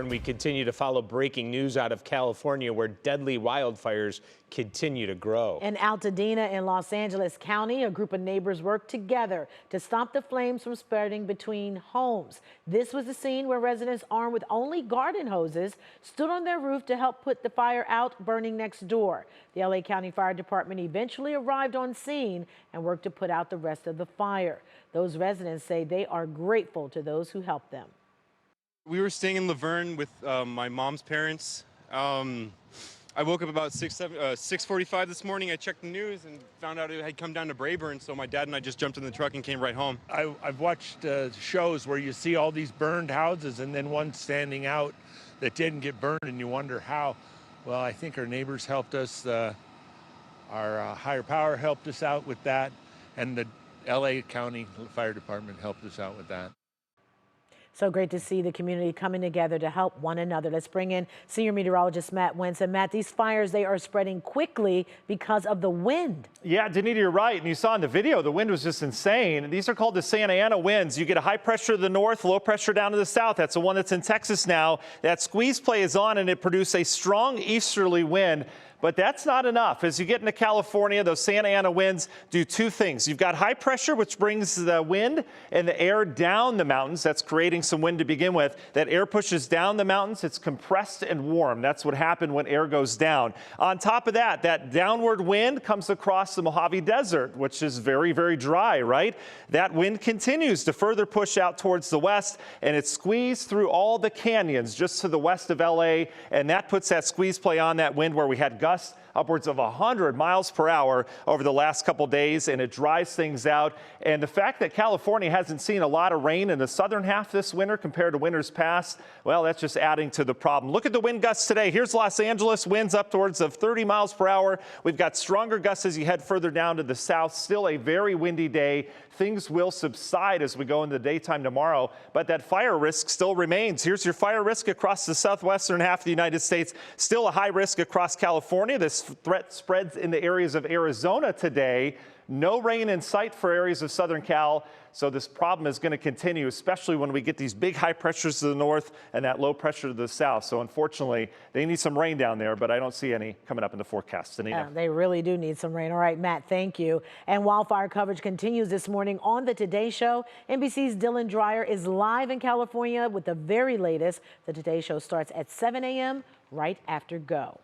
And we continue to follow breaking news out of California, where deadly wildfires continue to grow. In Altadena in Los Angeles County, a group of neighbors worked together to stop the flames from spreading between homes. This was the scene where residents armed with only garden hoses stood on their roof to help put the fire out burning next door. The LA County Fire Department eventually arrived on scene and worked to put out the rest of the fire. Those residents say they are grateful to those who helped them. We were staying in Laverne with my mom's parents. I woke up about 6:45 this morning. I checked the news and found out it had come down to Brayburn, so my dad and I just jumped in the truck and came right home. I've watched shows where you see all these burned houses and then one standing out that didn't get burned, and you wonder how. Well, I think our neighbors helped us. Our higher power helped us out with that, and the LA County Fire Department helped us out with that. So great to see the community coming together to help one another. Let's bring in senior meteorologist Matt Wentz. And Matt, these fires, they are spreading quickly because of the wind. Yeah, Danita, you're right. And you saw in the video, the wind was just insane. These are called the Santa Ana winds. You get a high pressure to the north, low pressure down to the south. That's the one that's in Texas now. That squeeze play is on, and it produced a strong easterly wind. But that's not enough. As you get into California, those Santa Ana winds do two things. You've got high pressure, which brings the wind and the air down the mountains. That's creating some wind to begin with. That air pushes down the mountains. It's compressed and warm. That's what happened when air goes down. On top of that, that downward wind comes across the Mojave Desert, which is very, very dry, right? That wind continues to further push out towards the west, and it's squeezed through all the canyons just to the west of LA, and that puts that squeeze play on that wind where we had gusts upwards of 100 miles per hour over the last couple days, and it dries things out. And the fact that California hasn't seen a lot of rain in the southern half this winter compared to winters past, well, that's just adding to the problem. Look at the wind gusts today. Here's Los Angeles, winds upwards of 30 miles per hour. We've got stronger gusts as you head further down to the south. Still a very windy day. Things will subside as we go into the daytime tomorrow, but that fire risk still remains. Here's your fire risk across the southwestern half of the United States. Still a high risk across California. This threat spreads into areas of Arizona today. No rain in sight for areas of Southern Cal, so this problem is going to continue, especially when we get these big high pressures to the north and that low pressure to the south. So unfortunately, they need some rain down there, but I don't see any coming up in the forecast. Yeah, they really do need some rain. All right, Matt, thank you. And wildfire coverage continues this morning on the Today Show. NBC's Dylan Dreyer is live in California with the very latest. The Today Show starts at 7 a.m. right after Go.